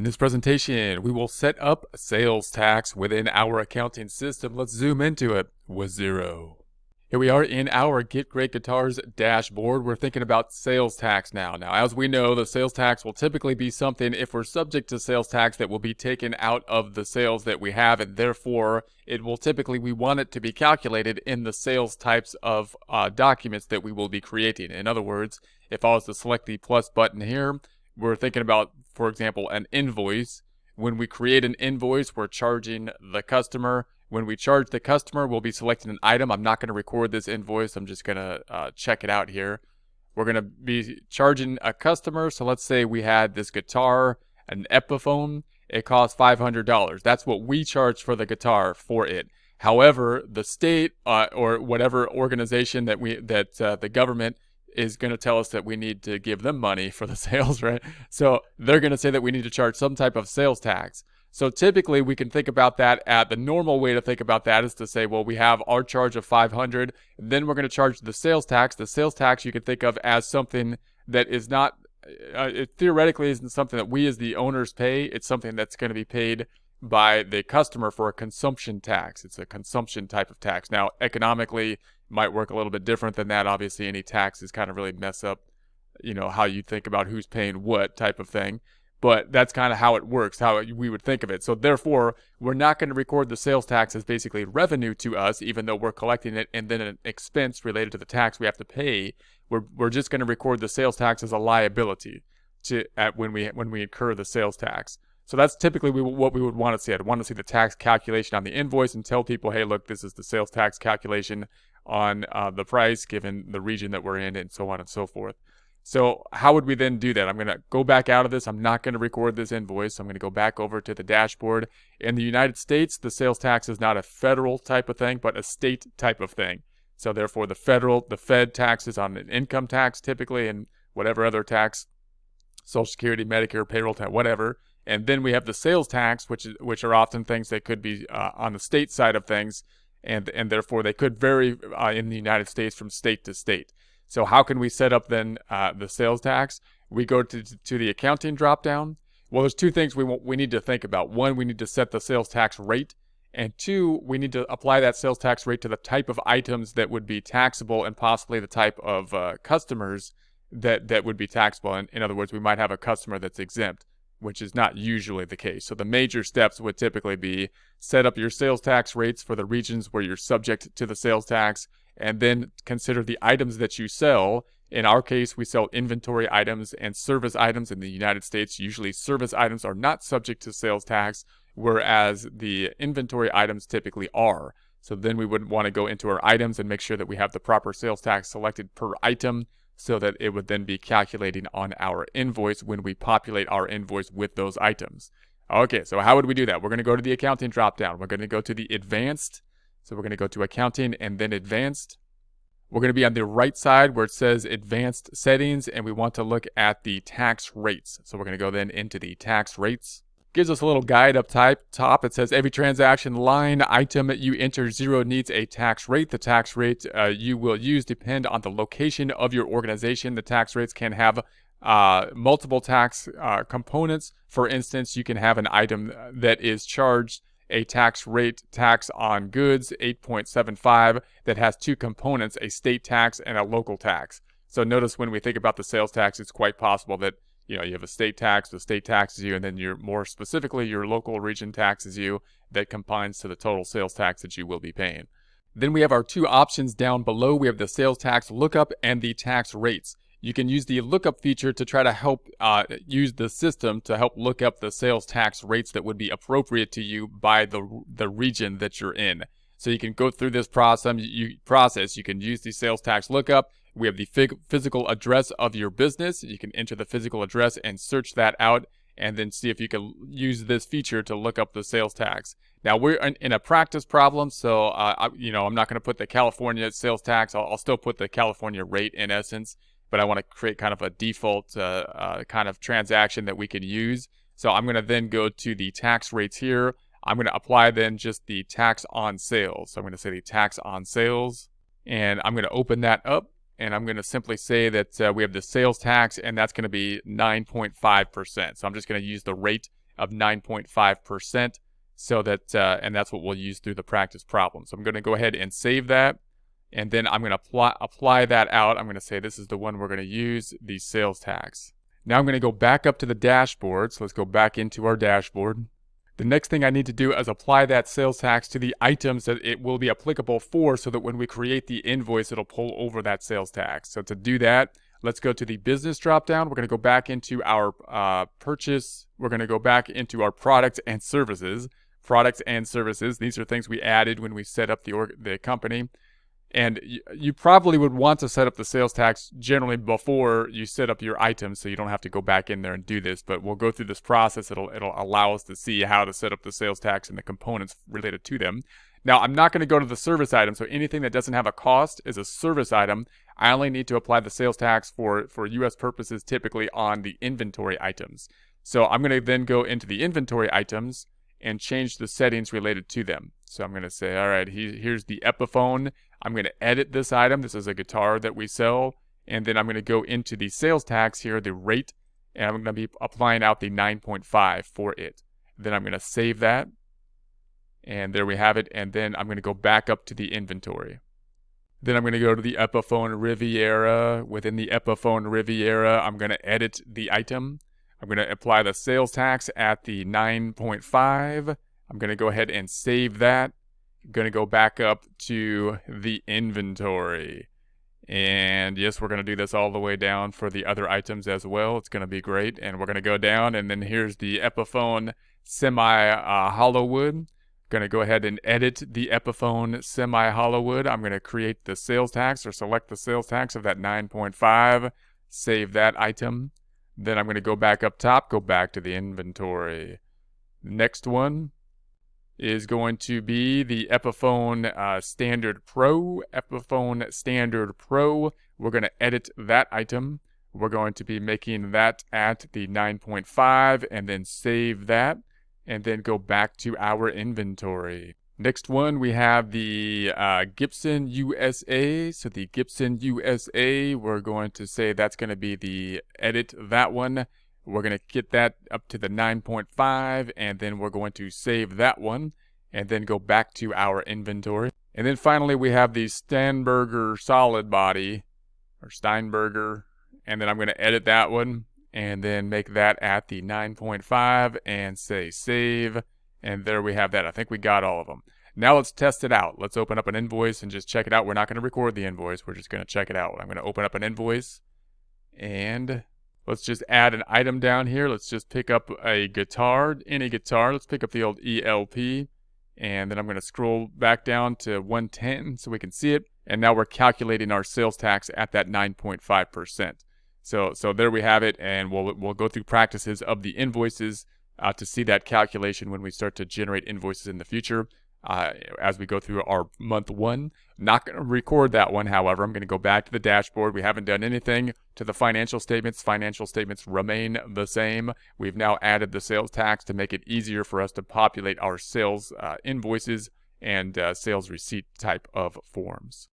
In this presentation, we will set up sales tax within our accounting system. Let's zoom into it with Xero. Here we are in our Get Great Guitars dashboard. We're thinking about sales tax now. Now, as we know, the sales tax will typically be something, if we're subject to sales tax, that will be taken out of the sales that we have, and therefore, it will typically, we want it to be calculated in the sales types of documents that we will be creating. In other words, if I was to select the plus button here, we're thinking about, for example, an invoice. When we create an invoice, we're charging the customer. When we charge the customer, we'll be selecting an item. I'm not going to record this invoice. I'm just going to check it out here. We're going to be charging a customer. So let's say we had this guitar, an Epiphone. It costs $500. That's what we charge for the guitar for it. However, the state or whatever organization that the government is going to tell us that we need to give them money for the sales, right? So they're going to say that we need to charge some type of sales tax. So typically we can think about that the normal way to think about that is to say, well, we have our charge of $500, then we're going to charge the sales tax. The sales tax you can think of as something that is not, it theoretically isn't something that we as the owners pay. It's something that's going to be paid by the customer for a consumption tax. It's a consumption type of tax. Now, economically, might work a little bit different than that. Obviously, any taxes kind of really mess up, how you think about who's paying what type of thing. But that's kind of how it works, how we would think of it. So therefore, we're not going to record the sales tax as basically revenue to us, even though we're collecting it, and then an expense related to the tax we have to pay. We're just going to record the sales tax as a liability when we incur the sales tax. So that's typically what we would want to see. I'd want to see the tax calculation on the invoice and tell people, hey, look, this is the sales tax calculation on the price given the region that we're in, and so on and so forth. So how would we then do that? I'm going to go back out of this. I'm not going to record this invoice. I'm going to go back over to the dashboard. In the United States, the sales tax is not a federal type of thing, but a state type of thing. So therefore, the Fed taxes on an income tax typically, and whatever other tax, Social Security, Medicare, payroll tax, whatever. And then we have the sales tax, which are often things that could be on the state side of things, and therefore they could vary in the United States from state to state. So how can we set up then the sales tax? We go to the accounting dropdown. Well, there's two things we need to think about. One, we need to set the sales tax rate, and two, we need to apply that sales tax rate to the type of items that would be taxable and possibly the type of customers that would be taxable. In other words, we might have a customer that's exempt, which is not usually the case. So the major steps would typically be set up your sales tax rates for the regions where you're subject to the sales tax, and then consider the items that you sell. In our case, we sell inventory items and service items. In the United States, usually service items are not subject to sales tax, whereas the inventory items typically are. So then we would want to go into our items and make sure that we have the proper sales tax selected per item, so that it would then be calculating on our invoice when we populate our invoice with those items. Okay, so how would we do that? We're going to go to the accounting dropdown. We're going to go to the advanced. So we're going to go to accounting and then advanced. We're going to be on the right side where it says advanced settings, and we want to look at the tax rates. So we're going to go then into the tax rates. Gives us a little guide up top. It says every transaction line item you enter Xero needs a tax rate. The tax rate you will use depend on the location of your organization. The tax rates can have multiple tax components. For instance, you can have an item that is charged a tax rate tax on goods 8.75 that has two components, a state tax and a local tax. So notice when we think about the sales tax, it's quite possible that you have a state tax, the state taxes you, and then more specifically, your local region taxes you. That combines to the total sales tax that you will be paying. Then we have our two options down below. We have the sales tax lookup and the tax rates. You can use the lookup feature to try to help use the system to help look up the sales tax rates that would be appropriate to you by the region that you're in. So you can go through this process. You can use the sales tax lookup. We have the physical address of your business. You can enter the physical address and search that out, and then see if you can use this feature to look up the sales tax. Now, we're in a practice problem, so I'm not going to put the California sales tax. I'll still put the California rate in essence, but I want to create kind of a default kind of transaction that we can use. So I'm going to then go to the tax rates here. I'm going to apply then just the tax on sales. So I'm going to say the tax on sales, and I'm going to open that up. And I'm going to simply say that we have the sales tax, and that's going to be 9.5%. So I'm just going to use the rate of 9.5%. So that, and that's what we'll use through the practice problem. So I'm going to go ahead and save that. And then I'm going to apply that out. I'm going to say this is the one we're going to use, the sales tax. Now I'm going to go back up to the dashboard. So let's go back into our dashboard. The next thing I need to do is apply that sales tax to the items that it will be applicable for, so that when we create the invoice, it'll pull over that sales tax. So to do that, let's go to the business dropdown. We're going to go back into our purchase. We're going to go back into our products and services. Products and services. These are things we added when we set up the company. And you probably would want to set up the sales tax generally before you set up your items, so you don't have to go back in there and do this. But we'll go through this process. It'll allow us to see how to set up the sales tax and the components related to them. Now, I'm not going to go to the service item, so anything that doesn't have a cost is a service item. I only need to apply the sales tax for U.S. purposes, typically on the inventory items. So I'm going to then go into the inventory items and change the settings related to them. So I'm going to say, all right, here's the Epiphone. I'm going to edit this item. This is a guitar that we sell. And then I'm going to go into the sales tax here, the rate, and I'm going to be applying out the 9.5 for it. Then I'm going to save that. And there we have it. And then I'm going to go back up to the inventory. Then I'm going to go to the Epiphone Riviera. Within the Epiphone Riviera, I'm going to edit the item. I'm going to apply the sales tax at the 9.5. I'm going to go ahead and save that. I'm going to go back up to the inventory. And yes, we're going to do this all the way down for the other items as well. It's going to be great. And we're going to go down, and then here's the Epiphone Semi-Hollowood. Going to go ahead and edit the Epiphone Semi-Hollowood. I'm going to create the sales tax, or select the sales tax of that 9.5. Save that item. Then I'm going to go back up top, go back to the inventory. Next one is going to be the Epiphone Standard Pro. Epiphone Standard Pro. We're going to edit that item. We're going to be making that at the 9.5 and then save that and then go back to our inventory. Next one, we have the Gibson USA. So the Gibson USA, we're going to say that's going to be the edit that one. We're going to get that up to the 9.5, and then we're going to save that one, and then go back to our inventory. And then finally, we have the Steinberger solid body, or Steinberger, and then I'm going to edit that one, and then make that at the 9.5, and say save. And there we have that. I think we got all of them. Now let's test it out. Let's open up an invoice and just check it out. We're not going to record the invoice. We're just going to check it out. I'm going to open up an invoice. And let's just add an item down here. Let's just pick up a guitar. Any guitar. Let's pick up the old ELP. And then I'm going to scroll back down to 110 so we can see it. And now we're calculating our sales tax at that 9.5%. So there we have it. And we'll go through practices of the invoices to see that calculation when we start to generate invoices in the future as we go through our month one. Not going to record that one, however. I'm going to go back to the dashboard. We haven't done anything to the financial statements. Financial statements remain the same. We've now added the sales tax to make it easier for us to populate our sales invoices and sales receipt type of forms.